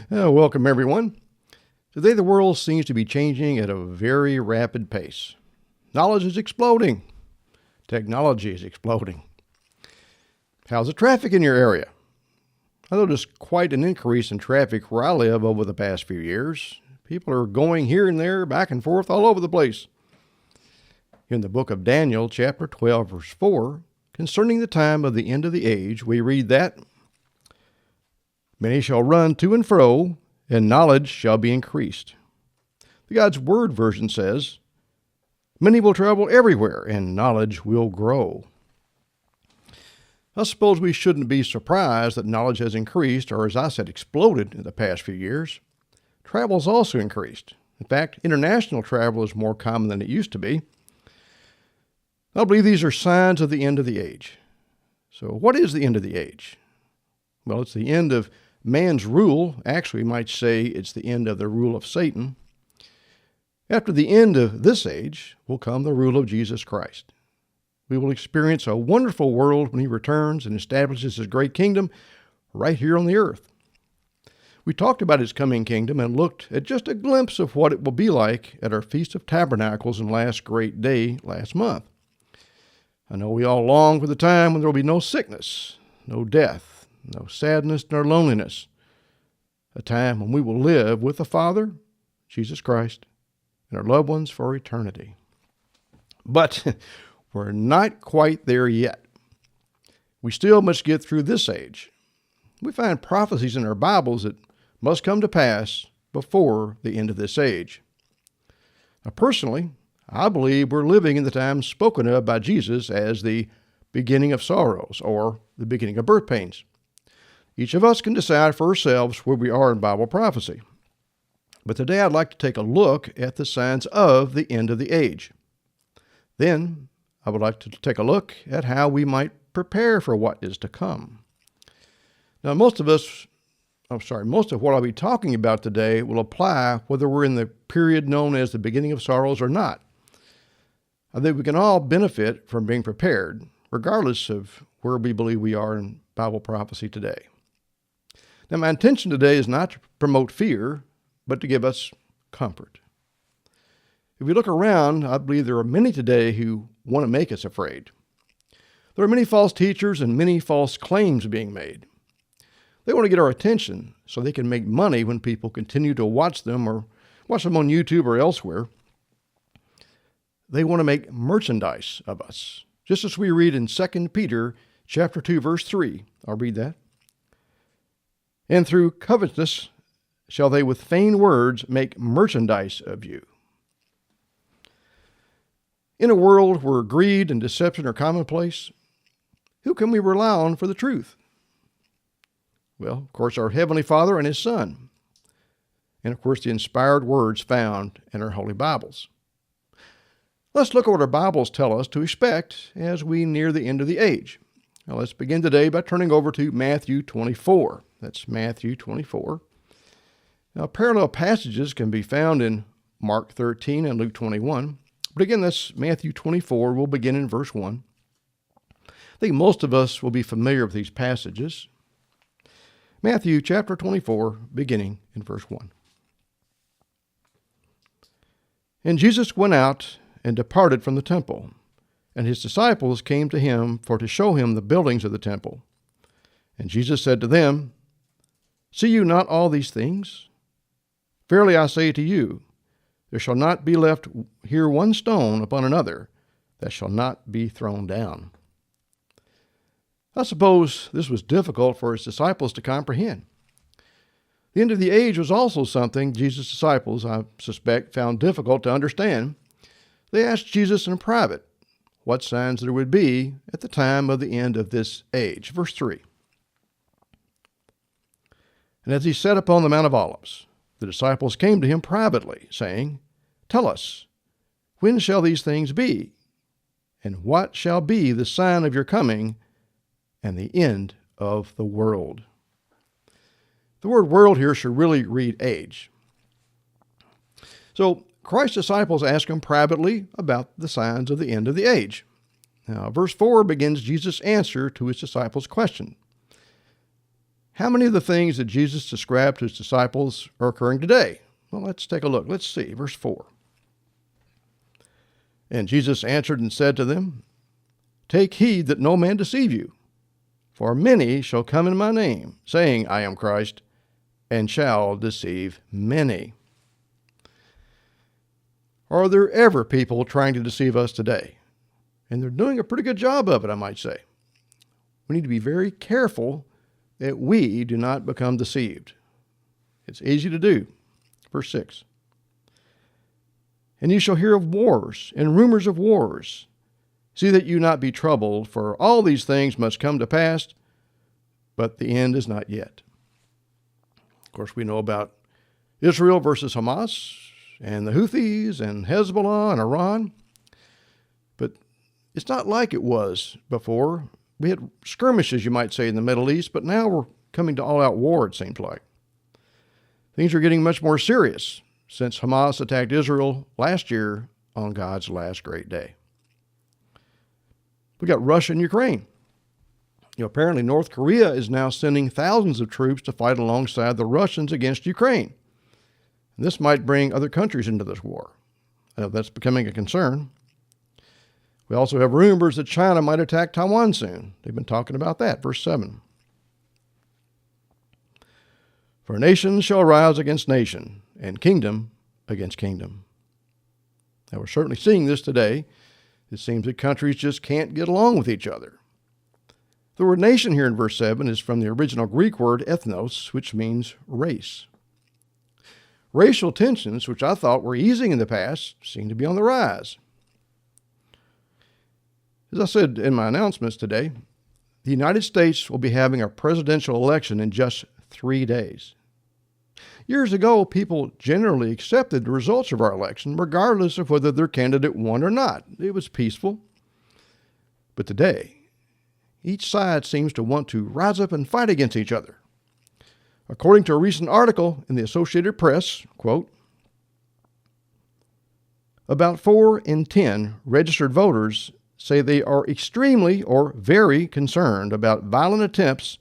Welcome, everyone. Today, the world seems to be changing at a very rapid pace. Knowledge is exploding. Technology is exploding. How's the traffic in your area? I noticed quite an increase in traffic where I live over the past few years. People are going here and there, back and forth, all over the place. In the book of Daniel, chapter 12, verse 4, concerning the time of the end of the age, we read that, many shall run to and fro, and knowledge shall be increased. The God's Word version says, many will travel everywhere, and knowledge will grow. I suppose we shouldn't be surprised that knowledge has increased, or as I said, exploded in the past few years. Travel has also increased. In fact, international travel is more common than it used to be. I believe these are signs of the end of the age. So what is the end of the age? Well, it's the end of man's rule. Actually, we might say it's the end of the rule of Satan. After the end of this age will come the rule of Jesus Christ. We will experience a wonderful world when he returns and establishes his great kingdom right here on the earth. We talked about his coming kingdom and looked at just a glimpse of what it will be like at our Feast of Tabernacles and last great day last month. I know we all long for the time when there will be no sickness, no death, no sadness nor loneliness. A time when we will live with the Father, Jesus Christ, and our loved ones for eternity. But we're not quite there yet. We still must get through this age. We find prophecies in our Bibles that must come to pass before the end of this age. Now, personally, I believe we're living in the time spoken of by Jesus as the beginning of sorrows or the beginning of birth pains. Each of us can decide for ourselves where we are in Bible prophecy. But today I'd like to take a look at the signs of the end of the age. Then I would like to take a look at how we might prepare for what is to come. Now, most of what I'll be talking about today will apply whether we're in the period known as the beginning of sorrows or not. I think we can all benefit from being prepared, regardless of where we believe we are in Bible prophecy today. Now, my intention today is not to promote fear, but to give us comfort. If we look around, I believe there are many today who want to make us afraid. There are many false teachers and many false claims being made. They want to get our attention so they can make money when people continue to watch them or watch them on YouTube or elsewhere. They want to make merchandise of us, just as we read in 2 Peter chapter 2, verse 3. I'll read that. And through covetousness shall they with vain words make merchandise of you. In a world where greed and deception are commonplace, who can we rely on for the truth? Well, of course, our Heavenly Father and His Son. And, of course, the inspired words found in our Holy Bibles. Let's look at what our Bibles tell us to expect as we near the end of the age. Now, let's begin today by turning over to Matthew 24. That's Matthew 24. Now, parallel passages can be found in Mark 13 and Luke 21. But again, that's Matthew 24. We'll begin in verse 1. I think most of us will be familiar with these passages. Matthew chapter 24, beginning in verse 1. And Jesus went out and departed from the temple, and his disciples came to him for to show him the buildings of the temple. And Jesus said to them, See you not all these things? Verily I say to you, there shall not be left here one stone upon another that shall not be thrown down. I suppose this was difficult for his disciples to comprehend. The end of the age was also something Jesus' disciples, I suspect, found difficult to understand. They asked Jesus in private what signs there would be at the time of the end of this age. Verse 3. And as he sat upon the Mount of Olives, the disciples came to him privately, saying, Tell us, when shall these things be? And what shall be the sign of your coming and the end of the world? The word world here should really read age. So Christ's disciples asked him privately about the signs of the end of the age. Now, verse 4 begins Jesus' answer to his disciples' question. How many of the things that Jesus described to his disciples are occurring today? Well, let's take a look. Let's see, verse 4. And Jesus answered and said to them, Take heed that no man deceive you, for many shall come in my name, saying, I am Christ, and shall deceive many. Are there ever people trying to deceive us today? And they're doing a pretty good job of it, I might say. We need to be very careful that we do not become deceived. It's easy to do. Verse 6. And you shall hear of wars and rumors of wars. See that you not be troubled, for all these things must come to pass, but the end is not yet. Of course, we know about Israel versus Hamas, and the Houthis, and Hezbollah, and Iran. But it's not like it was before. We had skirmishes, you might say, in the Middle East, but now we're coming to all-out war, it seems like. Things are getting much more serious since Hamas attacked Israel last year on God's last great day. We got Russia and Ukraine. Apparently North Korea is now sending thousands of troops to fight alongside the Russians against Ukraine. And this might bring other countries into this war. That's becoming a concern. We also have rumors that China might attack Taiwan soon. They've been talking about that. Verse 7. For nation shall rise against nation, and kingdom against kingdom. Now, we're certainly seeing this today. It seems that countries just can't get along with each other. The word nation here in verse 7 is from the original Greek word ethnos, which means race. Racial tensions, which I thought were easing in the past, seem to be on the rise. As I said in my announcements today, the United States will be having a presidential election in just 3 days. Years ago, people generally accepted the results of our election, regardless of whether their candidate won or not. It was peaceful. But today, each side seems to want to rise up and fight against each other. According to a recent article in the Associated Press, quote, about 4 in 10 registered voters say they are extremely or very concerned about violent attempts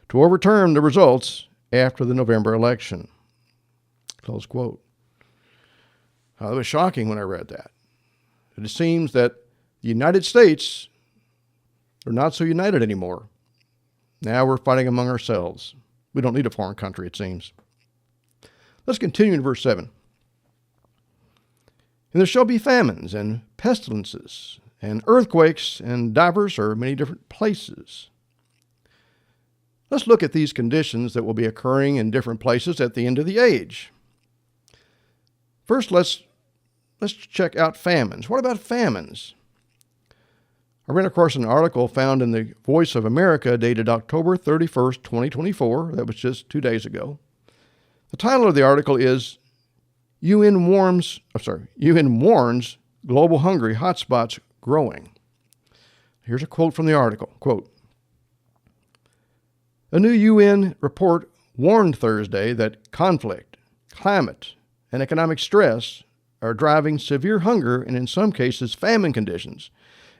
to overturn the results after the November election. Close quote. That was shocking when I read that. It seems that the United States are not so united anymore. Now we're fighting among ourselves. We don't need a foreign country, it seems. Let's continue in verse 7. And there shall be famines and pestilences and earthquakes in divers or many different places. Let's look at these conditions that will be occurring in different places at the end of the age. First, let's check out famines. What about famines? I ran across an article found in the Voice of America dated October 31st, 2024. That was just 2 days ago. The title of the article is UN warns global hungry hotspots growing. Here's a quote from the article. Quote, a new UN report warned Thursday that conflict, climate, and economic stress are driving severe hunger and in some cases famine conditions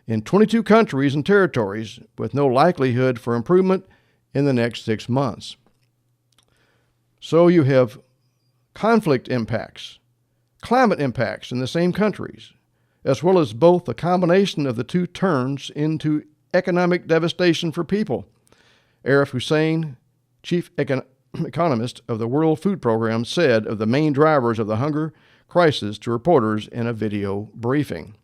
in 22 countries and territories with no likelihood for improvement in the next 6 months. So you have conflict impacts, climate impacts in the same countries, as well as both the combination of the two turns into economic devastation for people. Arif Hussein, chief economist of the World Food Program, said of the main drivers of the hunger crisis to reporters in a video briefing.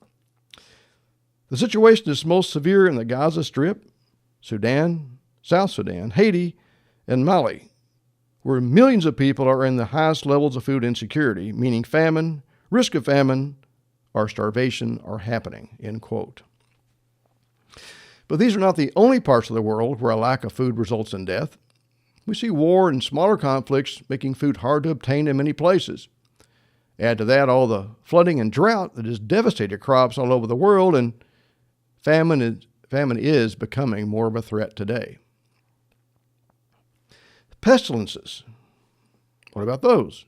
The situation is most severe in the Gaza Strip, Sudan, South Sudan, Haiti, and Mali, where millions of people are in the highest levels of food insecurity, meaning famine, risk of famine, or starvation are happening, end quote. But these are not the only parts of the world where a lack of food results in death. We see war and smaller conflicts making food hard to obtain in many places. Add to that all the flooding and drought that has devastated crops all over the world, and famine is becoming more of a threat today. Pestilences. What about those?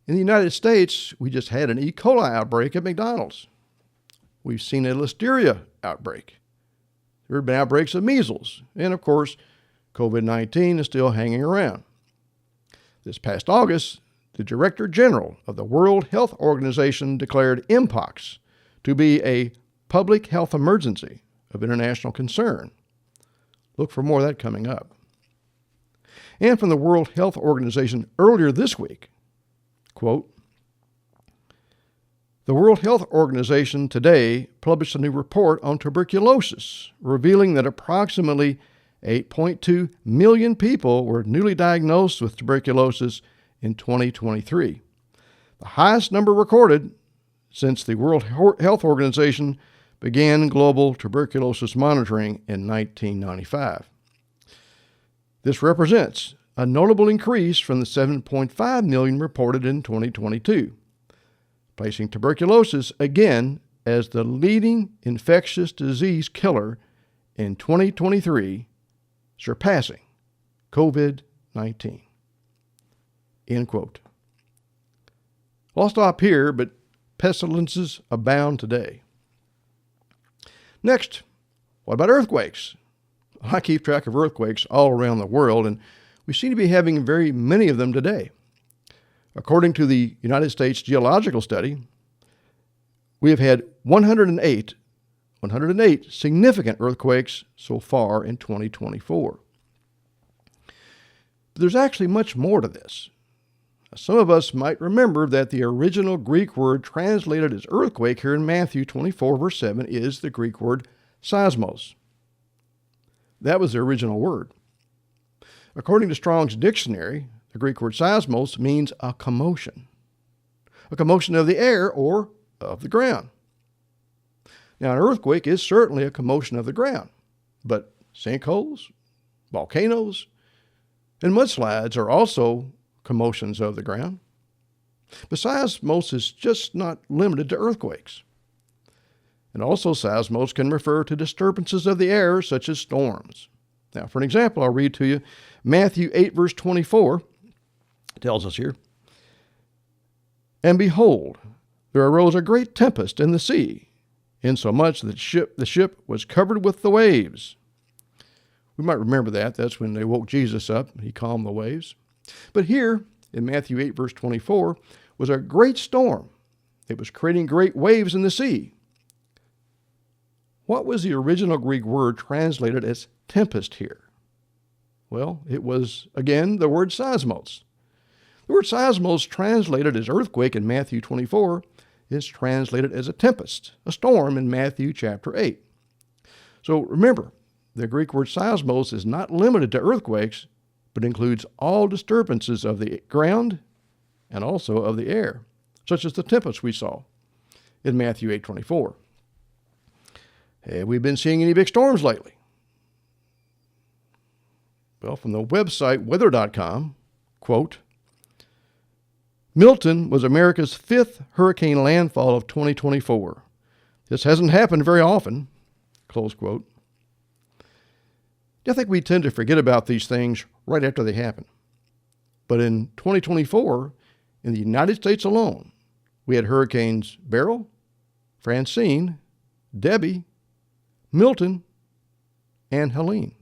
In the United States, we just had an E. coli outbreak at McDonald's. we've seen a listeria outbreak. There have been outbreaks of measles. And of course, COVID-19 is still hanging around. This past August, the Director General of the World Health Organization declared Mpox to be a public health emergency of international concern. Look for more of that coming up. And from the World Health Organization earlier this week, quote, the World Health Organization today published a new report on tuberculosis, revealing that approximately 8.2 million people were newly diagnosed with tuberculosis in 2023, the highest number recorded since the World Health Organization began global tuberculosis monitoring in 1995. This represents a notable increase from the 7.5 million reported in 2022, placing tuberculosis again as the leading infectious disease killer in 2023, surpassing COVID-19. End quote. Well, I'll stop here, but pestilences abound today. Next, what about earthquakes? I keep track of earthquakes all around the world, and we seem to be having very many of them today. According to the United States Geological Study, we have had 108 significant earthquakes so far in 2024. But there's actually much more to this. Some of us might remember that the original Greek word translated as earthquake here in Matthew 24, verse 7 is the Greek word seismos. That was the original word. According to Strong's dictionary, the Greek word seismos means a commotion of the air or of the ground. Now, an earthquake is certainly a commotion of the ground, but sinkholes, volcanoes, and mudslides are also commotions of the ground. But seismos is just not limited to earthquakes. And also seismos can refer to disturbances of the air, such as storms. Now, for an example, I'll read to you Matthew 8, verse 24. It tells us here, and behold, there arose a great tempest in the sea, insomuch that the ship was covered with the waves. We might remember that. That's when they woke Jesus up. He calmed the waves. But here, in Matthew 8, verse 24, was a great storm. It was creating great waves in the sea. What was the original Greek word translated as tempest here? Well, it was, again, the word seismos. The word seismos, translated as earthquake in Matthew 24, is translated as a tempest, a storm in Matthew chapter 8. So remember, the Greek word seismos is not limited to earthquakes, but includes all disturbances of the ground and also of the air, such as the tempest we saw in Matthew 8:24. Have we been seeing any big storms lately? Well, from the website weather.com, quote, Milton was America's 5th hurricane landfall of 2024. This hasn't happened very often, close quote. I think we tend to forget about these things right after they happen. But in 2024, in the United States alone, we had hurricanes Beryl, Francine, Debbie, Milton, and Helene.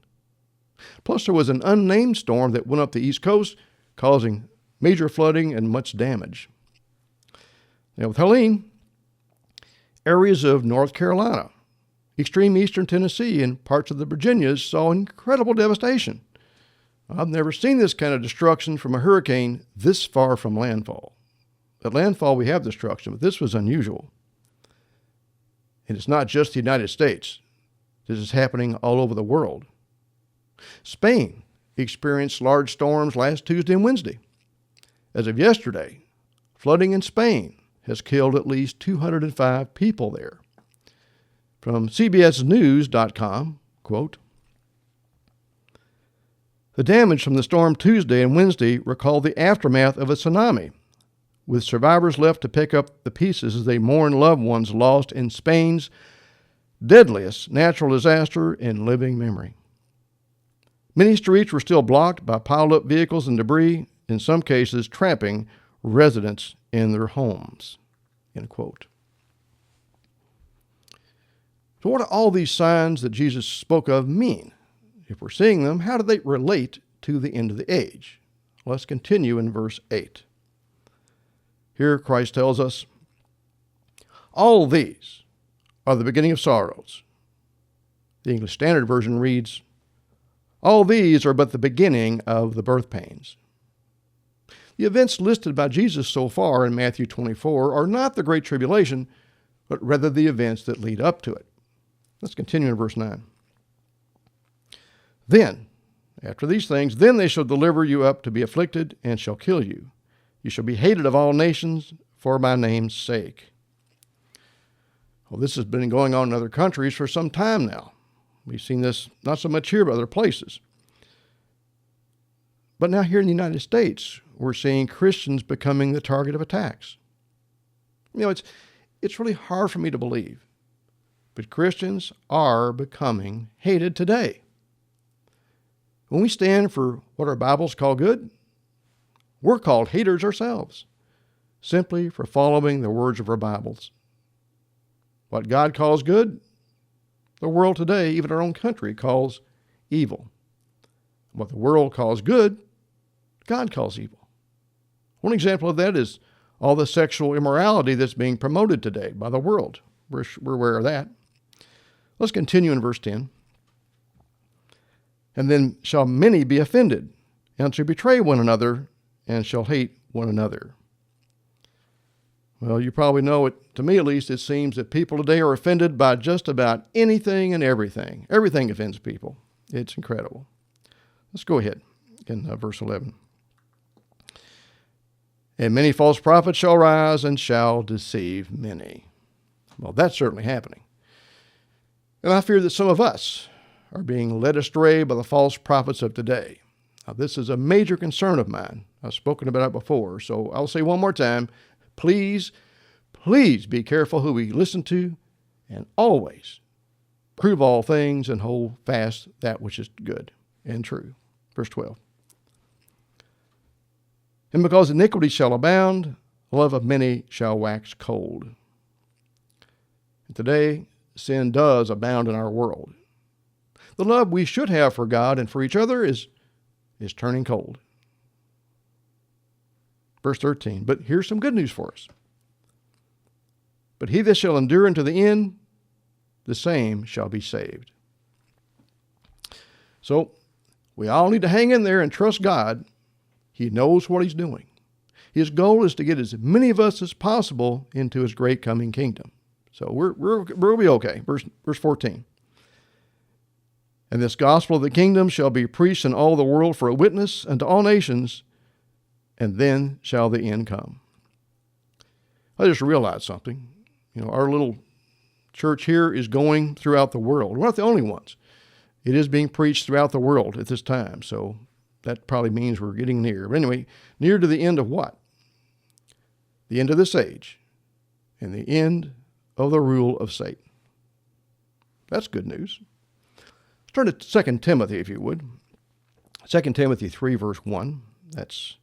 Plus, there was an unnamed storm that went up the East Coast, causing major flooding and much damage. Now, with Helene, areas of North Carolina, extreme eastern Tennessee, and parts of the Virginias saw incredible devastation. I've never seen this kind of destruction from a hurricane this far from landfall. At landfall, we have destruction, but this was unusual. And it's not just the United States. This is happening all over the world. Spain experienced large storms last Tuesday and Wednesday. As of yesterday, flooding in Spain has killed at least 205 people there. From CBSNews.com, quote, the damage from the storm Tuesday and Wednesday recalled the aftermath of a tsunami, with survivors left to pick up the pieces as they mourn loved ones lost in Spain's deadliest natural disaster in living memory. Many streets were still blocked by piled-up vehicles and debris, in some cases trapping residents in their homes, end quote. So what do all these signs that Jesus spoke of mean? If we're seeing them, how do they relate to the end of the age? Let's continue in verse 8. Here Christ tells us, all these are the beginning of sorrows. The English Standard Version reads, all these are but the beginning of the birth pains. The events listed by Jesus so far in Matthew 24 are not the Great Tribulation, but rather the events that lead up to it. Let's continue in verse 9. Then, after these things, then they shall deliver you up to be afflicted and shall kill you. You shall be hated of all nations for my name's sake. Well, this has been going on in other countries for some time now. We've seen this not so much here, but other places. But now here in the United States, we're seeing Christians becoming the target of attacks. You know, it's really hard for me to believe, but Christians are becoming hated today. When we stand for what our Bibles call good, we're called haters ourselves, simply for following the words of our Bibles. What God calls good, the world today, even our own country, calls evil. What the world calls good, God calls evil. One example of that is all the sexual immorality that's being promoted today by the world. We're aware of that. Let's continue in verse 10. And then shall many be offended, and shall betray one another, and shall hate one another. Well, you probably know it, to me at least, it seems that people today are offended by just about anything and everything. Everything offends people. It's incredible. Let's go ahead in verse 11. And many false prophets shall rise and shall deceive many. Well, that's certainly happening. And I fear that some of us are being led astray by the false prophets of today. Now, this is a major concern of mine. I've spoken about it before, so I'll say one more time, please be careful who we listen to, and always prove all things and hold fast that which is good and true. Verse 12. And because iniquity shall abound, the love of many shall wax cold. And today, sin does abound in our world. The love we should have for God and for each other is turning cold. Verse 13, but here's some good news for us. But he that shall endure unto the end, the same shall be saved. So, we all need to hang in there and trust God. He knows what he's doing. His goal is to get as many of us as possible into his great coming kingdom. So we'll be okay. Verse 14. And this gospel of the kingdom shall be preached in all the world for a witness unto all nations, and then shall the end come. I just realized something. You know, our little church here is going throughout the world. We're not the only ones. It is being preached throughout the world at this time, so that probably means we're getting near. But anyway, near to the end of what? The end of this age and the end of the rule of Satan. That's good news. Let's turn to 2 Timothy, if you would. 2 Timothy 3, verse 1. That's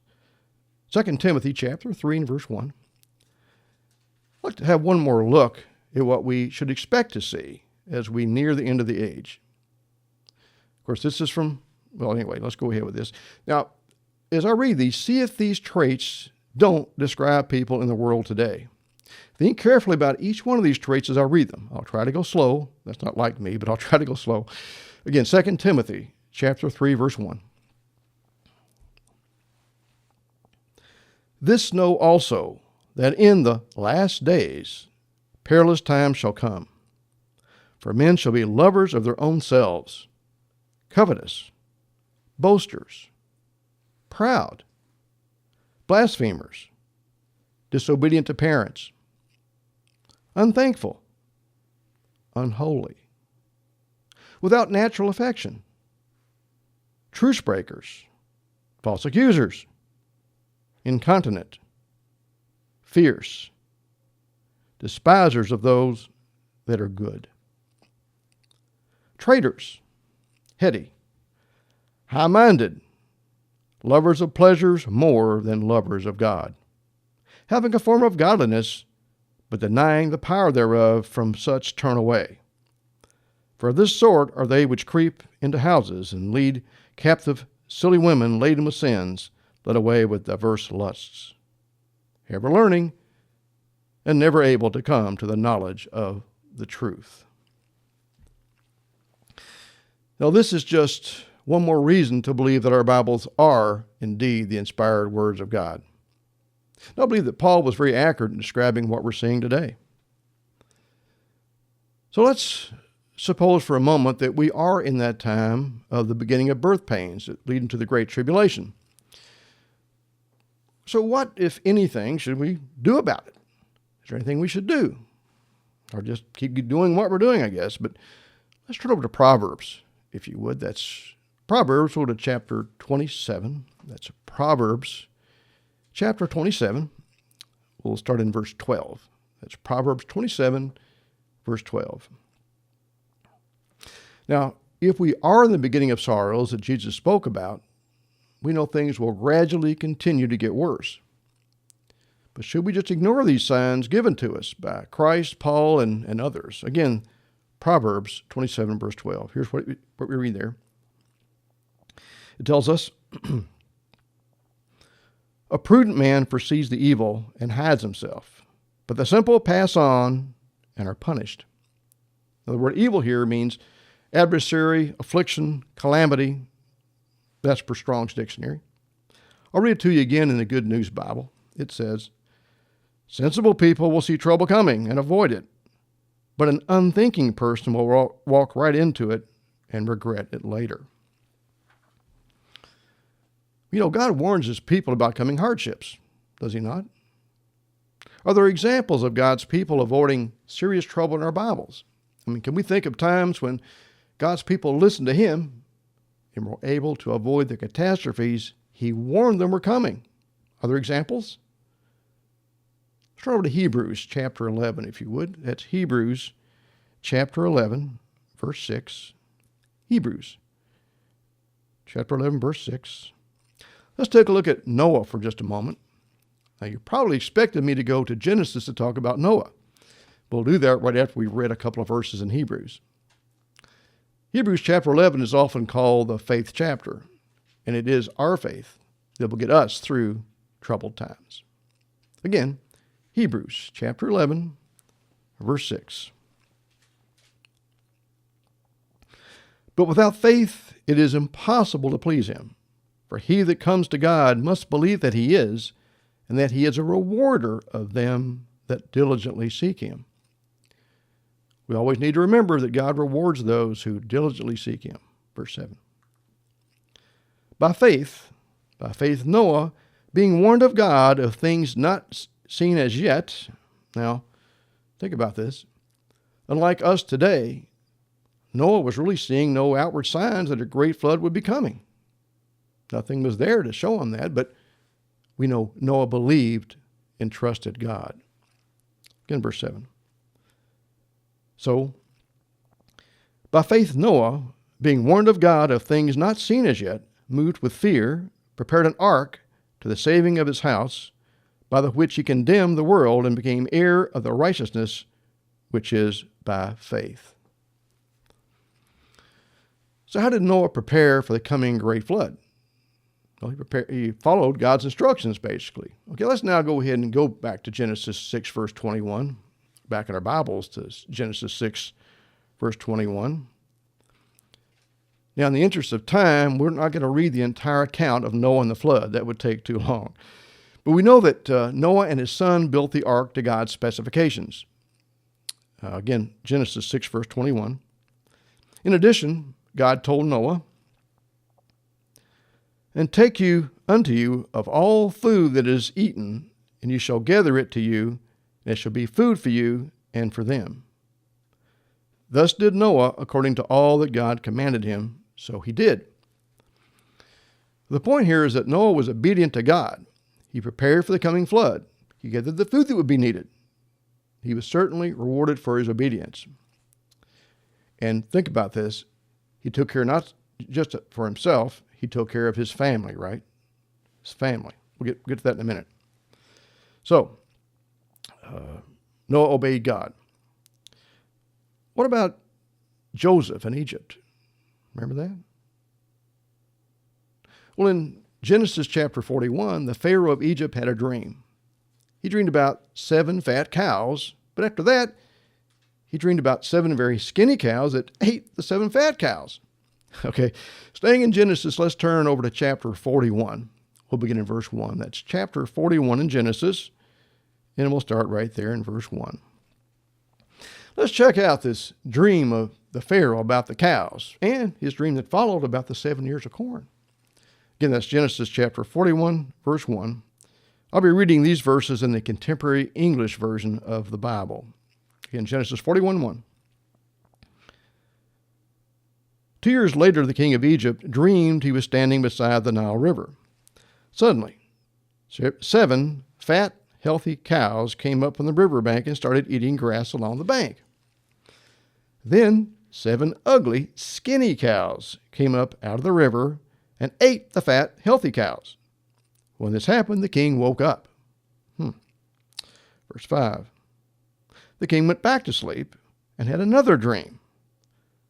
2 Timothy chapter 3 and verse 1. I'd like to have one more look at what we should expect to see as we near the end of the age. Of course, this is from, well, anyway, let's go ahead with this. Now, as I read these, see if these traits don't describe people in the world today. Think carefully about each one of these traits as I read them. I'll try to go slow. That's not like me, but I'll try to go slow. Again, 2 Timothy chapter 3, verse 1. This know also, that in the last days perilous times shall come. For men shall be lovers of their own selves, covetous, boasters, proud, blasphemers, disobedient to parents, unthankful, unholy, without natural affection, truce breakers, false accusers, incontinent, fierce, despisers of those that are good, traitors, heady, high-minded, lovers of pleasures more than lovers of God, having a form of godliness, but denying the power thereof, from such turn away. For of this sort are they which creep into houses, and lead captive silly women laden with sins, led away with diverse lusts, ever learning, and never able to come to the knowledge of the truth. Now, this is just one more reason to believe that our Bibles are indeed the inspired words of God. Now, I believe that Paul was very accurate in describing what we're seeing today. So let's suppose for a moment that we are in that time of the beginning of birth pains leading to the Great Tribulation. So what, if anything, should we do about it? Is there anything we should do? Or just keep doing what we're doing, I guess. But let's turn over to Proverbs, if you would. That's Proverbs, go to chapter 27. That's Proverbs, chapter 27. We'll start in verse 12. That's Proverbs 27, verse 12. Now, if we are in the beginning of sorrows that Jesus spoke about, we know things will gradually continue to get worse. But should we just ignore these signs given to us by Christ, Paul, and others? Again, Proverbs 27, verse 12. Here's what we read there. It tells us, a prudent man foresees the evil and hides himself, but the simple pass on and are punished. Now, the word evil here means adversary, affliction, calamity. That's per Strong's dictionary. I'll read it to you again in the Good News Bible. It says, sensible people will see trouble coming and avoid it, but an unthinking person will walk right into it and regret it later. You know, God warns his people about coming hardships, does he not? Are there examples of God's people avoiding serious trouble in our Bibles? I mean, can we think of times when God's people listened to him and were able to avoid the catastrophes he warned them were coming? Are there examples? Let's turn over to Hebrews chapter 11, if you would. That's Hebrews chapter 11, verse 6. Hebrews chapter 11, verse 6. Let's take a look at Noah for just a moment. Now, you probably expected me to go to Genesis to talk about Noah. We'll do that right after we've read a couple of verses in Hebrews. Hebrews chapter 11 is often called the faith chapter, and it is our faith that will get us through troubled times. Again, Hebrews chapter 11, verse 6. But without faith it is impossible to please him. For he that comes to God must believe that he is, and that he is a rewarder of them that diligently seek him. We always need to remember that God rewards those who diligently seek him. Verse 7. By faith Noah, being warned of God of things not seen as yet. Now, think about this. Unlike us today, Noah was really seeing no outward signs that a great flood would be coming. Nothing was there to show him that, but we know Noah believed and trusted God. Again, verse 7. So, by faith Noah, being warned of God of things not seen as yet, moved with fear, prepared an ark to the saving of his house, by the which he condemned the world and became heir of the righteousness which is by faith. So how did Noah prepare for the coming great flood? Well, he followed God's instructions, basically. Okay, let's now go ahead and go back to Genesis 6, verse 21. Back in our Bibles to Genesis 6, verse 21. Now, in the interest of time, we're not going to read the entire account of Noah and the flood. That would take too long. But we know that Noah and his son built the ark to God's specifications. Again, Genesis 6, verse 21. In addition, God told Noah, and take you unto you of all food that is eaten, and you shall gather it to you, and it shall be food for you and for them. Thus did Noah according to all that God commanded him, so he did. The point here is that Noah was obedient to God. He prepared for the coming flood. He gathered the food that would be needed. He was certainly rewarded for his obedience. And think about this. He took care not just for himself, he took care of his family, right? His family. We'll get to that in a minute. So, Noah obeyed God. What about Joseph in Egypt. Remember that? Well, in Genesis chapter 41, the Pharaoh of Egypt had a dream. He dreamed about 7 fat cows, but after that, he dreamed about 7 very skinny cows that ate the 7 fat cows. Okay, staying in Genesis, let's turn over to chapter 41. We'll begin in verse 1. That's chapter 41 in Genesis, and we'll start right there in verse 1. Let's check out this dream of the Pharaoh about the cows and his dream that followed about the 7 years of corn. Again, that's Genesis chapter 41, verse 1. I'll be reading these verses in the contemporary English version of the Bible. Again, Genesis 41:1. 2 years later, the king of Egypt dreamed he was standing beside the Nile River. Suddenly, 7 fat, healthy cows came up from the riverbank and started eating grass along the bank. Then 7 ugly, skinny cows came up out of the river and ate the fat, healthy cows. When this happened, the king woke up. Verse 5. The king went back to sleep and had another dream.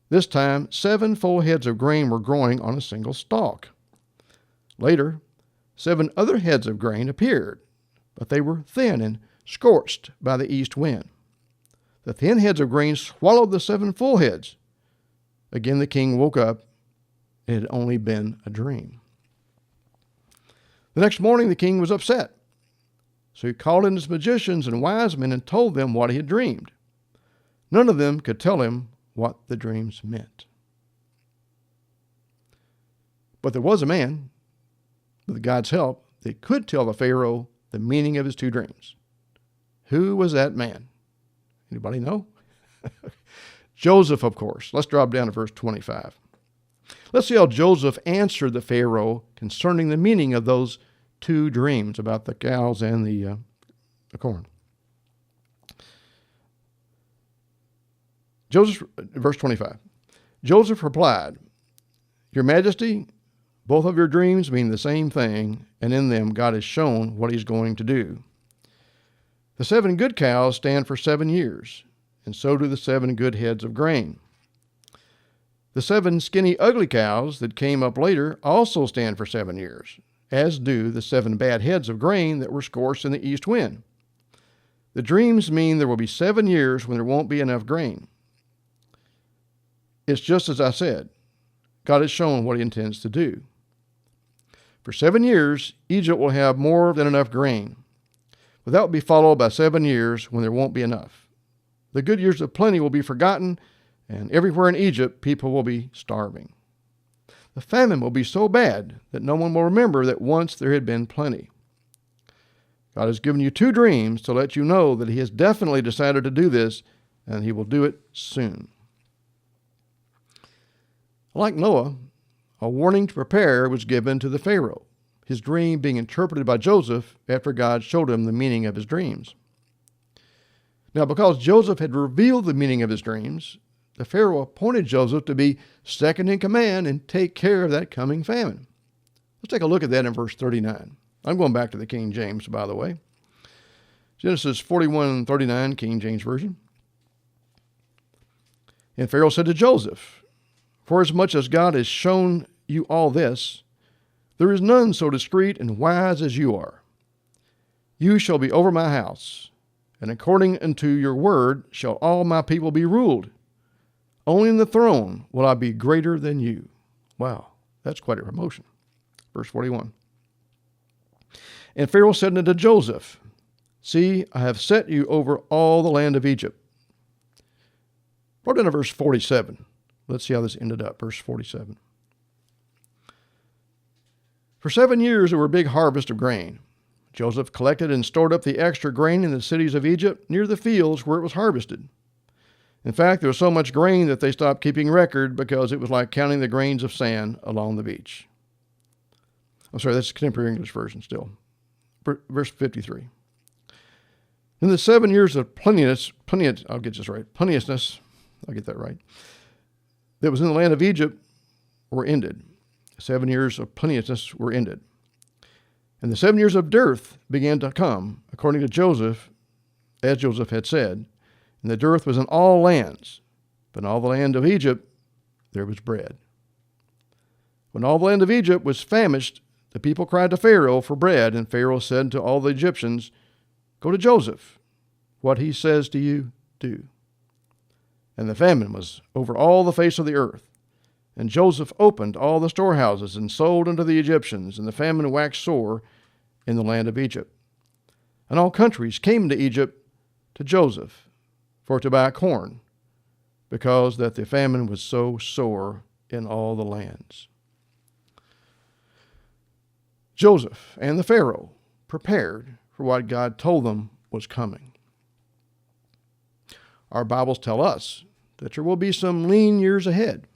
This time, 7 full heads of grain were growing on a single stalk. Later, 7 other heads of grain appeared, but they were thin and scorched by the east wind. The thin heads of grain swallowed the 7 full heads. Again, the king woke up. It had only been a dream. The next morning, the king was upset. So he called in his magicians and wise men and told them what he had dreamed. None of them could tell him what the dreams meant. But there was a man, with God's help, that could tell the Pharaoh the meaning of his 2 dreams. Who was that man? Anybody know? Joseph, of course. Let's drop down to verse 25. Let's see how Joseph answered the Pharaoh concerning the meaning of those 2 dreams about the cows and the corn. Joseph, verse 25. Joseph replied, Your Majesty, both of your dreams mean the same thing, and in them God has shown what he's going to do. The 7 good cows stand for 7 years, and so do the 7 good heads of grain. The 7 skinny, ugly cows that came up later also stand for 7 years, as do the 7 bad heads of grain that were scorched in the east wind. The dreams mean there will be 7 years when there won't be enough grain. It's just as I said. God has shown what he intends to do. For 7 years, Egypt will have more than enough grain, but that will be followed by 7 years when there won't be enough. The good years of plenty will be forgotten, and everywhere in Egypt, people will be starving. The famine will be so bad that no one will remember that once there had been plenty. God has given you 2 dreams to let you know that he has definitely decided to do this, and he will do it soon. Like Noah, a warning to prepare was given to the Pharaoh, his dream being interpreted by Joseph after God showed him the meaning of his dreams. Now, because Joseph had revealed the meaning of his dreams, the Pharaoh appointed Joseph to be second in command and take care of that coming famine. Let's take a look at that in verse 39. I'm going back to the King James, by the way. Genesis 41:39, King James Version. And Pharaoh said to Joseph, Forasmuch as God has shown you all this, there is none so discreet and wise as you are. You shall be over my house, and according unto your word shall all my people be ruled. Only in the throne will I be greater than you. Wow, that's quite a promotion. Verse 41. And Pharaoh said unto Joseph, See, I have set you over all the land of Egypt. Go down to verse 47. Let's see how this ended up. Verse 47. For 7 years there were a big harvest of grain. Joseph collected and stored up the extra grain in the cities of Egypt near the fields where it was harvested. In fact, there was so much grain that they stopped keeping record because it was like counting the grains of sand along the beach. I'm sorry, that's the contemporary English version still. Verse 53. In the 7 years of plenteousness, I'll get that right, that was in the land of Egypt were ended. 7 years of plenteousness were ended. And the 7 years of dearth began to come, according to Joseph, as Joseph had said, and the dearth was in all lands. But in all the land of Egypt there was bread. When all the land of Egypt was famished, the people cried to Pharaoh for bread, and Pharaoh said to all the Egyptians, "Go to Joseph. What he says to you, do." And the famine was over all the face of the earth. And Joseph opened all the storehouses and sold unto the Egyptians, and the famine waxed sore in the land of Egypt. And all countries came into Egypt to Joseph for to buy corn, because that the famine was so sore in all the lands. Joseph and the Pharaoh prepared for what God told them was coming. Our Bibles tell us that there will be some lean years ahead.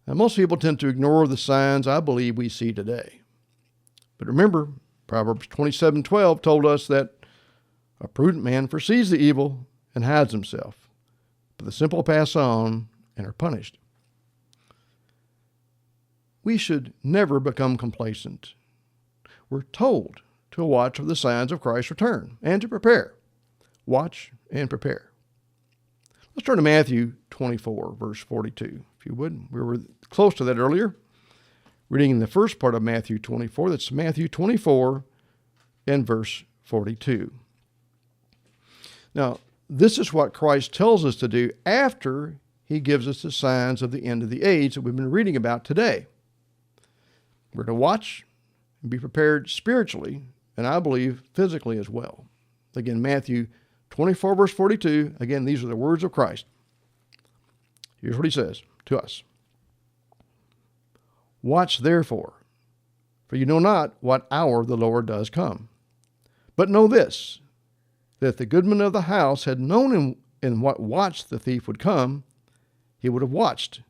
Now, most people tend to ignore the signs I believe we see today. But remember, Proverbs 27:12 told us that a prudent man foresees the evil and hides himself, but the simple pass on and are punished. We should never become complacent. We're told to watch for the signs of Christ's return and to prepare. Watch and prepare. Let's turn to Matthew 24, verse 42, if you would. We were close to that earlier, reading in the first part of Matthew 24. That's Matthew 24 and verse 42. Now, this is what Christ tells us to do after he gives us the signs of the end of the age that we've been reading about today. We're to watch and be prepared spiritually, and I believe physically as well. Again, Matthew 24, verse 42. Again, these are the words of Christ. Here's what he says to us. Watch therefore, for you know not what hour the Lord does come. But know this, that if the goodman of the house had known in what watch the thief would come, he would have watched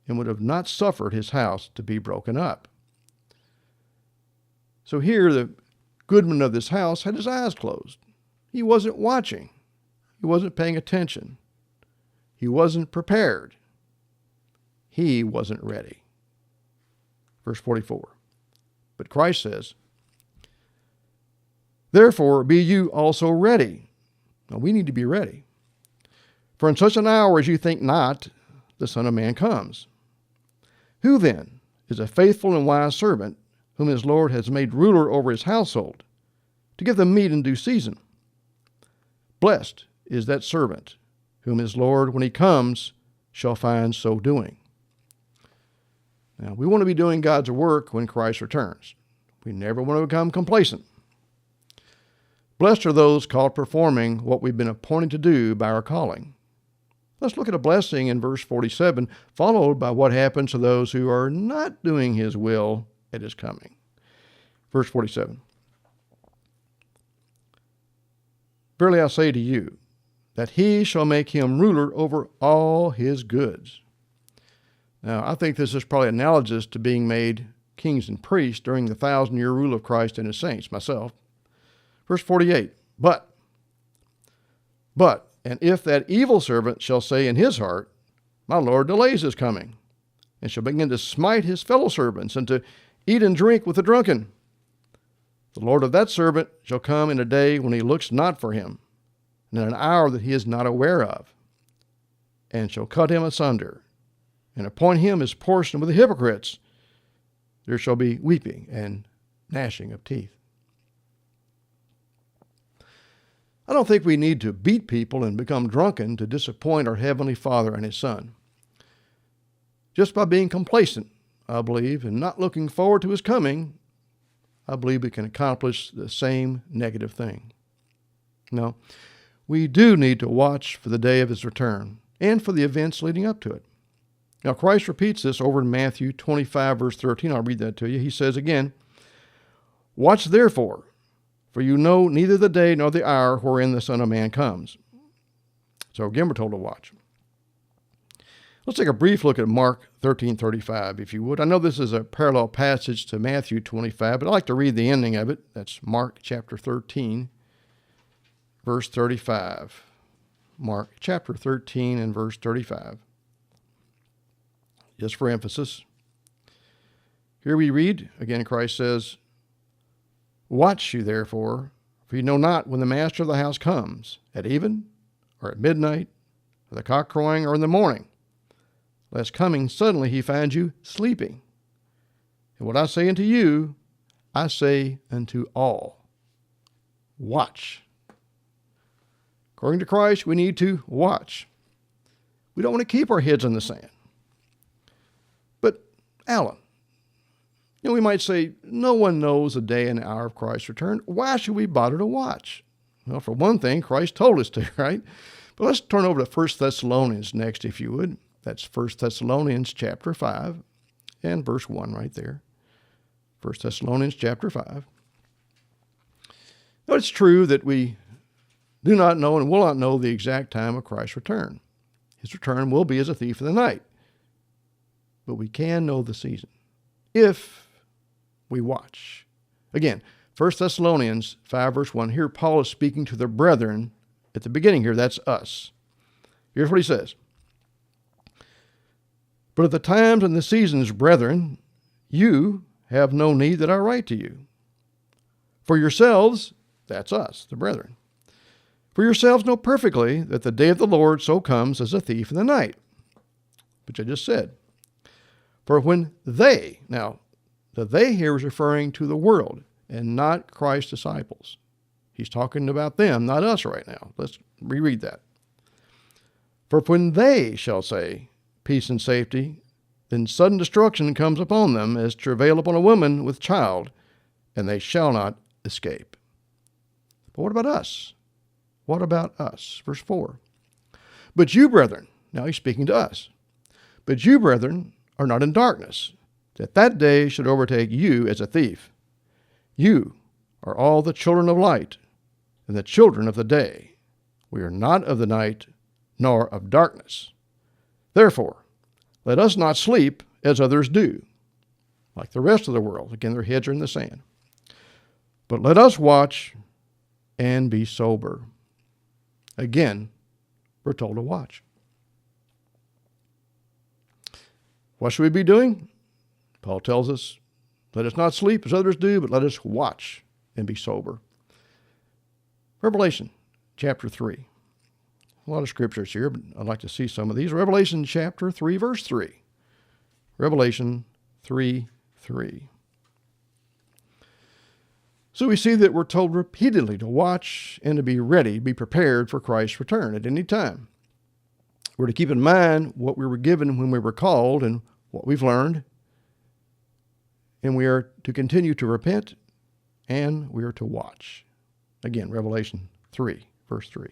and would have not suffered his house to be broken up. So here, the goodman of this house had his eyes closed. He wasn't watching. He wasn't paying attention. He wasn't prepared. He wasn't ready. Verse 44. But Christ says, therefore be you also ready. Now we need to be ready. For in such an hour as you think not, the Son of Man comes. Who then is a faithful and wise servant, whom his Lord has made ruler over his household, to give them meat in due season? Blessed is that servant, whom his Lord, when he comes, shall find so doing. Now, we want to be doing God's work when Christ returns. We never want to become complacent. Blessed are those called performing what we've been appointed to do by our calling. Let's look at a blessing in verse 47, followed by what happens to those who are not doing his will at his coming. Verse 47. Verily I say to you, that he shall make him ruler over all his goods. Now, I think this is probably analogous to being made kings and priests during the 1,000-year rule of Christ and his saints, myself. Verse 48, But, and if that evil servant shall say in his heart, My Lord delays his coming, and shall begin to smite his fellow servants, and to eat and drink with the drunken, the Lord of that servant shall come in a day when he looks not for him, and in an hour that he is not aware of, and shall cut him asunder, and appoint him his portion with the hypocrites. There shall be weeping and gnashing of teeth. I don't think we need to beat people and become drunken to disappoint our Heavenly Father and his Son. Just by being complacent, I believe, and not looking forward to his coming, I believe we can accomplish the same negative thing. No, we do need to watch for the day of his return and for the events leading up to it. Now, Christ repeats this over in Matthew 25, verse 13. I'll read that to you. He says again, Watch therefore, for you know neither the day nor the hour wherein the Son of Man comes. So again, we're told to watch. Let's take a brief look at Mark 13:35, if you would. I know this is a parallel passage to Matthew 25, but I'd like to read the ending of it. That's Mark chapter 13, verse 35. Mark chapter 13 and verse 35. Just for emphasis. Here we read, again, Christ says, Watch you therefore, for you know not when the master of the house comes, at even, or at midnight, or the cock crowing, or in the morning, lest coming suddenly he find you sleeping. And what I say unto you, I say unto all, watch. According to Christ, we need to watch. We don't want to keep our heads in the sand. But, Alan, we might say, no one knows the day and hour of Christ's return. Why should we bother to watch? Well, for one thing, Christ told us to, right? But let's turn over to 1 Thessalonians next, if you would. That's 1 Thessalonians chapter 5 and verse 1 right there. 1 Thessalonians chapter 5. Now, it's true that we do not know and will not know the exact time of Christ's return. His return will be as a thief in the night. But we can know the season if we watch. Again, 1 Thessalonians 5 verse 1. Here Paul is speaking to the brethren at the beginning here. That's us. Here's what he says. But at the times and the seasons, brethren, you have no need that I write to you. For yourselves, that's us, the brethren. For yourselves know perfectly that the day of the Lord so comes as a thief in the night, which I just said. For when they, now, the they here is referring to the world and not Christ's disciples. He's talking about them, not us right now. Let's reread that. For when they shall say, peace and safety, then sudden destruction comes upon them as travail upon a woman with child, and they shall not escape. But what about us? What about us? Verse 4. But you, brethren, now he's speaking to us. But you, brethren, are not in darkness, that that day should overtake you as a thief. You are all the children of light and the children of the day. We are not of the night, nor of darkness. Therefore, let us not sleep as others do, like the rest of the world. Again, their heads are in the sand. But let us watch and be sober. Again, we're told to watch. What should we be doing? Paul tells us, let us not sleep as others do, but let us watch and be sober. Revelation chapter 3. A lot of scriptures here, but I'd like to see some of these. Revelation chapter 3, verse 3. Revelation 3:3. So we see that we're told repeatedly to watch and to be ready, be prepared for Christ's return at any time. We're to keep in mind what we were given when we were called and what we've learned. And we are to continue to repent, and we are to watch. Again, Revelation 3, verse 3.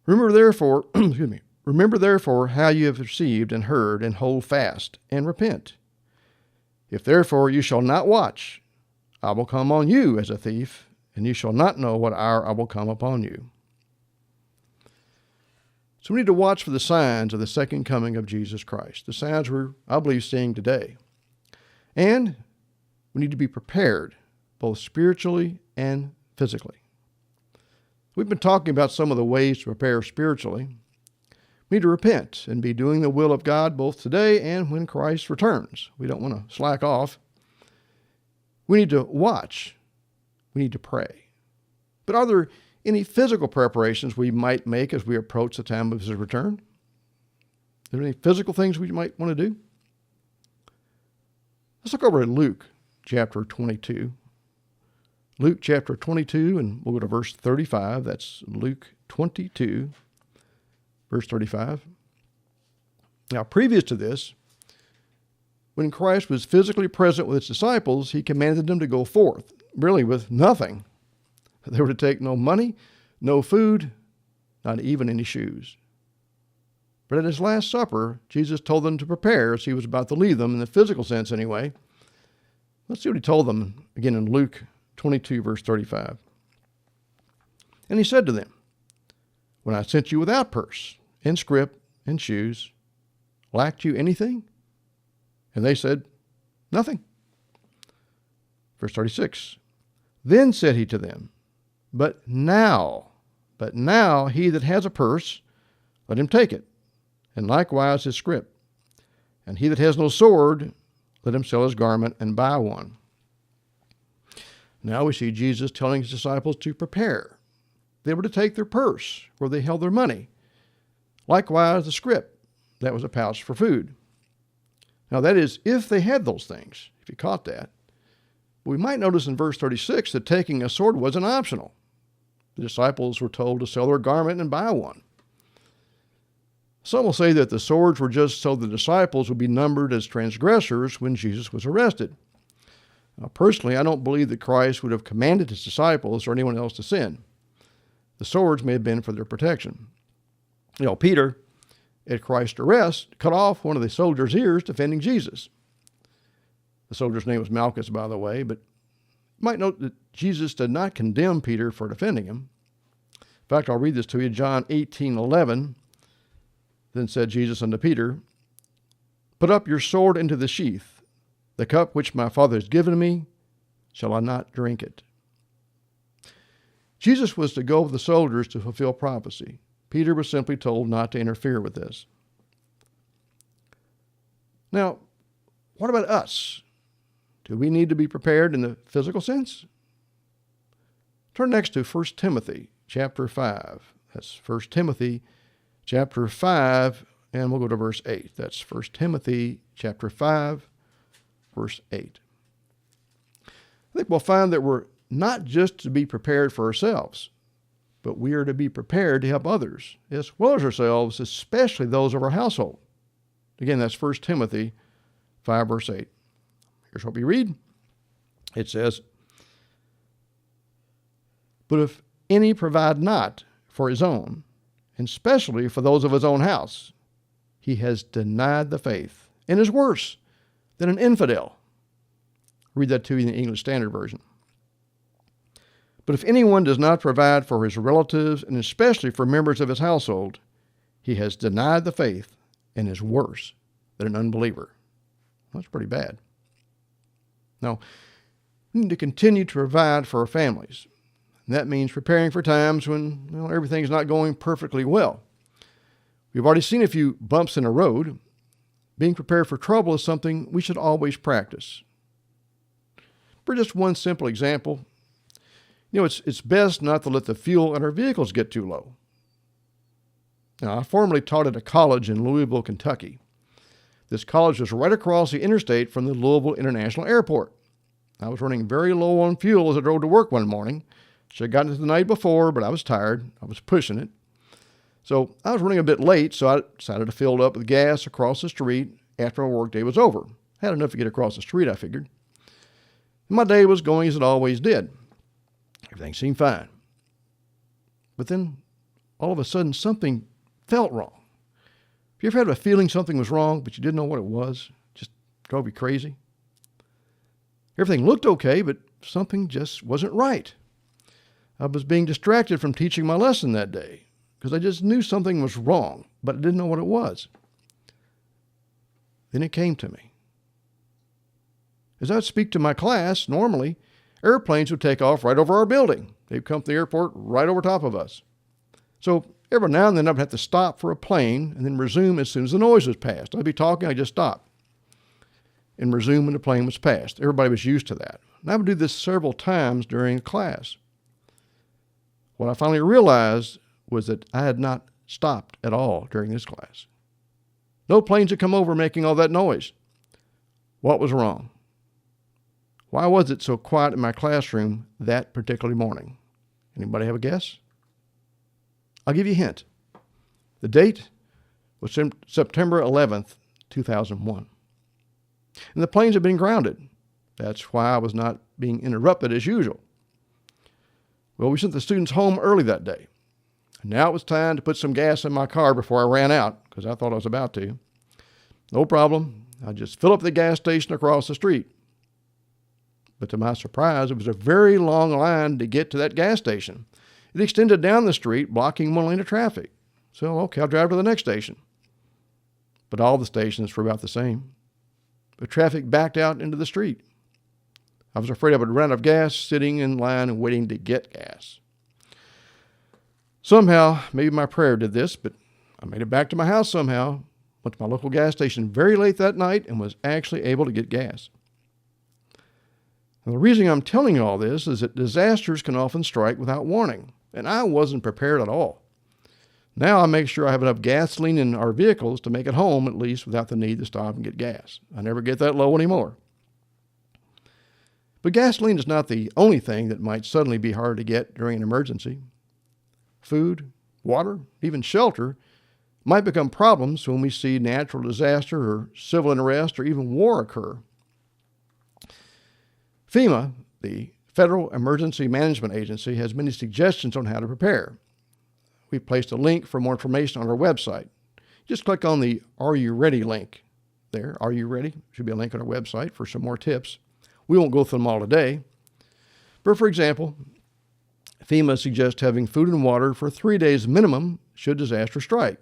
Remember therefore how you have received and heard, and hold fast, and repent. If therefore you shall not watch, I will come on you as a thief, and you shall not know what hour I will come upon you. So we need to watch for the signs of the second coming of Jesus Christ, the signs we're, I believe, seeing today. And we need to be prepared, both spiritually and physically. We've been talking about some of the ways to prepare spiritually. We need to repent and be doing the will of God both today and when Christ returns. We don't want to slack off. We need to watch. We need to pray. But are there any physical preparations we might make as we approach the time of his return? Are there any physical things we might want to do? Let's look over at Luke chapter 22. Luke chapter 22, and we'll go to verse 35. That's Luke 22, verse 35. Now, previous to this, when Christ was physically present with his disciples, he commanded them to go forth, really with nothing. They were to take no money, no food, not even any shoes. But at his Last Supper, Jesus told them to prepare as he was about to leave them, in the physical sense anyway. Let's see what he told them again in Luke 22, verse 35. And he said to them, when I sent you without purse and scrip and shoes, lacked you anything? And they said, nothing. Verse 36. Then said he to them, But now he that has a purse, let him take it, and likewise his scrip. And he that has no sword, let him sell his garment and buy one. Now we see Jesus telling his disciples to prepare. they were to take their purse where they held their money. Likewise, the scrip, that was a pouch for food. Now that is, if they had those things, if you caught that. But we might notice in verse 36 that taking a sword wasn't optional. The disciples were told to sell their garment and buy one. Some will say that the swords were just so the disciples would be numbered as transgressors when Jesus was arrested. Now, personally, I don't believe that Christ would have commanded his disciples or anyone else to sin. The swords may have been for their protection. Peter, at Christ's arrest, cut off one of the soldiers' ears defending Jesus. The soldier's name was Malchus, by the way, but you might note that Jesus did not condemn Peter for defending him. In fact, I'll read this to you. John 18:11. Then said Jesus unto Peter, Put up your sword into the sheath. The cup which my Father has given me, shall I not drink it? Jesus was to go with the soldiers to fulfill prophecy. Peter was simply told not to interfere with this. Now, what about us? Do we need to be prepared in the physical sense? Turn next to 1 Timothy chapter 5. That's 1 Timothy chapter 5, and we'll go to verse 8. That's 1 Timothy chapter 5, verse 8. I think we'll find that we're not just to be prepared for ourselves, but we are to be prepared to help others, as well as ourselves, especially those of our household. Again, that's 1 Timothy 5, verse 8. Here's what we read. It says, But if any provide not for his own, and especially for those of his own house, he has denied the faith, and is worse than an infidel. Read that to you in the English Standard Version. But if anyone does not provide for his relatives, and especially for members of his household, he has denied the faith, and is worse than an unbeliever. That's pretty bad. Now, we need to continue to provide for our families. And that means preparing for times when everything's not going perfectly well. We've already seen a few bumps in the road. Being prepared for trouble is something we should always practice. For just one simple example, it's best not to let the fuel in our vehicles get too low. Now, I formerly taught at a college in Louisville, Kentucky. This college was right across the interstate from the Louisville International Airport. I was running very low on fuel as I drove to work one morning. Should have gotten it the night before, but I was tired. I was pushing it. So I was running a bit late, so I decided to fill it up with gas across the street after my workday was over. I had enough to get across the street, I figured. And my day was going as it always did. Everything seemed fine. But then, all of a sudden, something felt wrong. Have you ever had a feeling something was wrong, but you didn't know what it was? Just drove you crazy? Everything looked okay, but something just wasn't right. I was being distracted from teaching my lesson that day because I just knew something was wrong, but I didn't know what it was. Then it came to me. As I would speak to my class, normally, airplanes would take off right over our building. They'd come to the airport right over top of us. So every now and then I'd have to stop for a plane and then resume as soon as the noise was passed. I'd be talking, I'd just stop and resume when the plane was passed. Everybody was used to that. And I would do this several times during class. What I finally realized was that I had not stopped at all during this class. No planes had come over making all that noise. What was wrong? Why was it so quiet in my classroom that particular morning? Anybody have a guess? I'll give you a hint. The date was September 11th, 2001. And the planes had been grounded. That's why I was not being interrupted as usual. Well, we sent the students home early that day. And now it was time to put some gas in my car before I ran out, because I thought I was about to. No problem. I just fill up the gas station across the street. But to my surprise, it was a very long line to get to that gas station. It extended down the street, blocking one lane of traffic. So, okay, I'll drive to the next station. But all the stations were about the same. The traffic backed out into the street. I was afraid I would run out of gas sitting in line and waiting to get gas. Somehow, maybe my prayer did this, but I made it back to my house somehow, went to my local gas station very late that night, and was actually able to get gas. Now, the reason I'm telling you all this is that disasters can often strike without warning. and I wasn't prepared at all. Now I make sure I have enough gasoline in our vehicles to make it home, at least without the need to stop and get gas. I never get that low anymore. But gasoline is not the only thing that might suddenly be hard to get during an emergency. Food, water, even shelter might become problems when we see natural disaster or civil unrest or even war occur. FEMA, the Federal Emergency Management Agency, has many suggestions on how to prepare. We've placed a link for more information on our website. Just click on the Are You Ready link there. Are you ready? Should be a link on our website for some more tips. We won't go through them all today. But for example, FEMA suggests having food and water for 3 days minimum should disaster strike.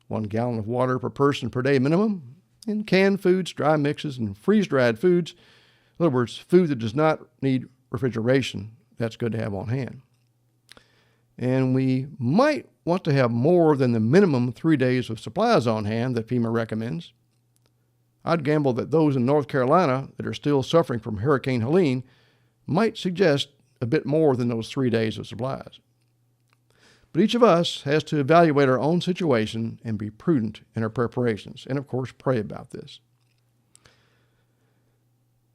1 gallon of water per person per day minimum, and canned foods, dry mixes, and freeze-dried foods. In other words, food that does not need refrigeration, that's good to have on hand. And we might want to have more than the minimum 3 days of supplies on hand that FEMA recommends. I'd gamble that those in North Carolina that are still suffering from Hurricane Helene might suggest a bit more than those 3 days of supplies. But each of us has to evaluate our own situation and be prudent in our preparations, and of course pray about this.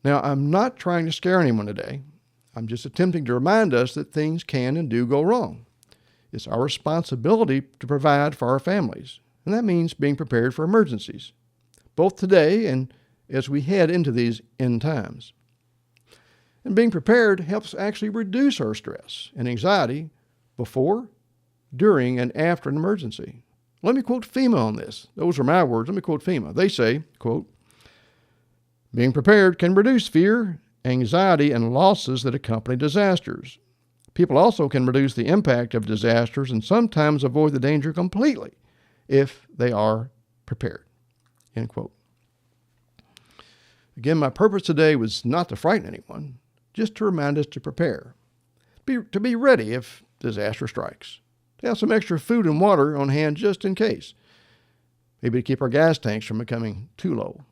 Now, I'm not trying to scare anyone today. I'm just attempting to remind us that things can and do go wrong. It's our responsibility to provide for our families, and that means being prepared for emergencies, both today and as we head into these end times. And being prepared helps actually reduce our stress and anxiety before, during, and after an emergency. Let me quote FEMA on this. Those are my words. Let me quote FEMA. They say, quote, "Being prepared can reduce fear, anxiety, and losses that accompany disasters. People also can reduce the impact of disasters and sometimes avoid the danger completely if they are prepared." End quote. Again, my purpose today was not to frighten anyone, just to remind us to prepare, to be ready if disaster strikes, to have some extra food and water on hand just in case, maybe to keep our gas tanks from becoming too low.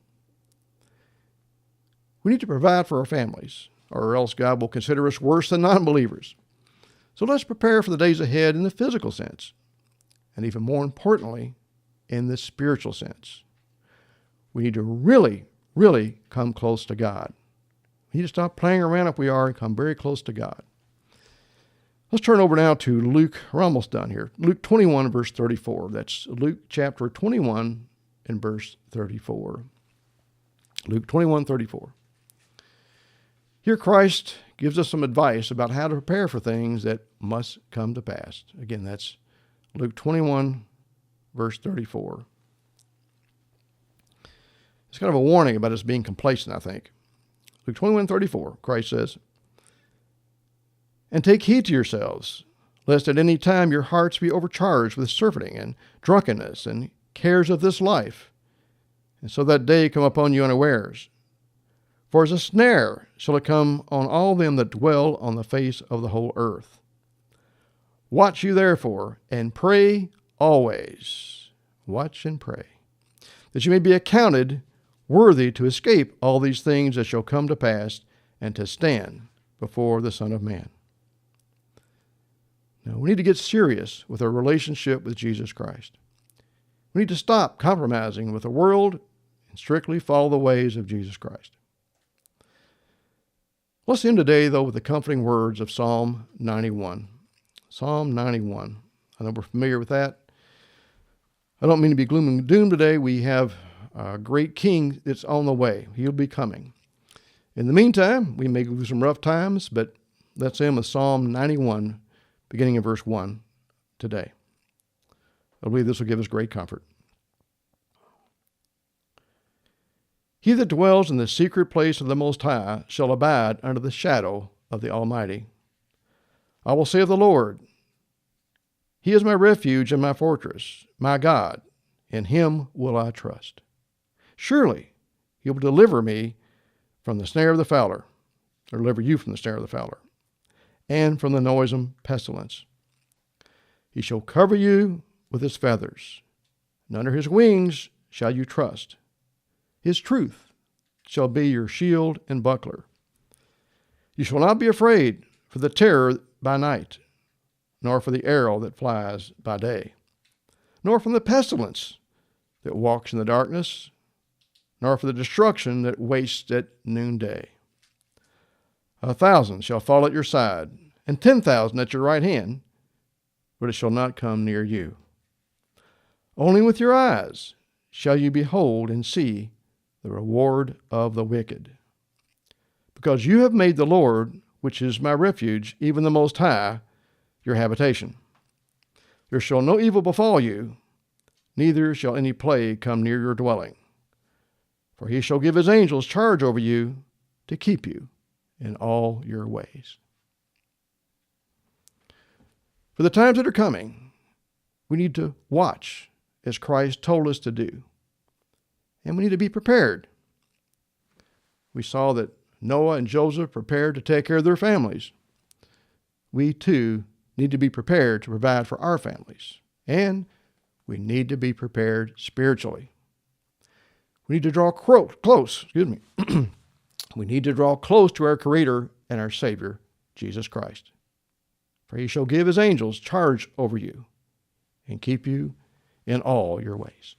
We need to provide for our families, or else God will consider us worse than non-believers. So let's prepare for the days ahead in the physical sense, and even more importantly, in the spiritual sense. We need to really come close to God. We need to stop playing around if we are and come very close to God. Let's turn over now to Luke. We're almost done here. Luke 21, verse 34. That's Luke chapter 21 and verse 34. Luke 21, 34. Here Christ gives us some advice about how to prepare for things that must come to pass. Again, that's Luke 21, verse 34. It's kind of a warning about us being complacent, I think. Luke 21:34, Christ says, "And take heed to yourselves, lest at any time your hearts be overcharged with surfeiting and drunkenness and cares of this life, and so that day come upon you unawares. For as a snare shall it come on all them that dwell on the face of the whole earth. Watch you therefore, and pray always." Watch and pray, "that you may be accounted worthy to escape all these things that shall come to pass, and to stand before the Son of Man." Now, we need to get serious with our relationship with Jesus Christ. We need to stop compromising with the world and strictly follow the ways of Jesus Christ. Let's end today, though, with the comforting words of Psalm 91. Psalm 91. I know we're familiar with that. I don't mean to be gloom and doom today. We have a great king that's on the way. He'll be coming. In the meantime, we may go through some rough times, but let's end with Psalm 91, beginning in verse 1 today. I believe this will give us great comfort. "He that dwells in the secret place of the Most High shall abide under the shadow of the Almighty. I will say of the Lord, He is my refuge and my fortress, my God, in Him will I trust. Surely He will deliver me from the snare of the fowler," or deliver you from the snare of the fowler, "and from the noisome pestilence. He shall cover you with His feathers, and under His wings shall you trust. His truth shall be your shield and buckler. You shall not be afraid for the terror by night, nor for the arrow that flies by day, nor from the pestilence that walks in the darkness, nor for the destruction that wastes at noonday. 1,000 shall fall at your side, and 10,000 at your right hand, but it shall not come near you. Only with your eyes shall you behold and see the reward of the wicked. Because you have made the Lord, which is my refuge, even the Most High, your habitation. There shall no evil befall you, neither shall any plague come near your dwelling. For he shall give his angels charge over you to keep you in all your ways. For the times that are coming, we need to watch as Christ told us to do. And we need to be prepared. We saw that Noah and Joseph prepared to take care of their families. We too need to be prepared to provide for our families. And we need to be prepared spiritually. We need to draw close. We need to draw close to our Creator and our Savior, Jesus Christ. For he shall give his angels charge over you and keep you in all your ways.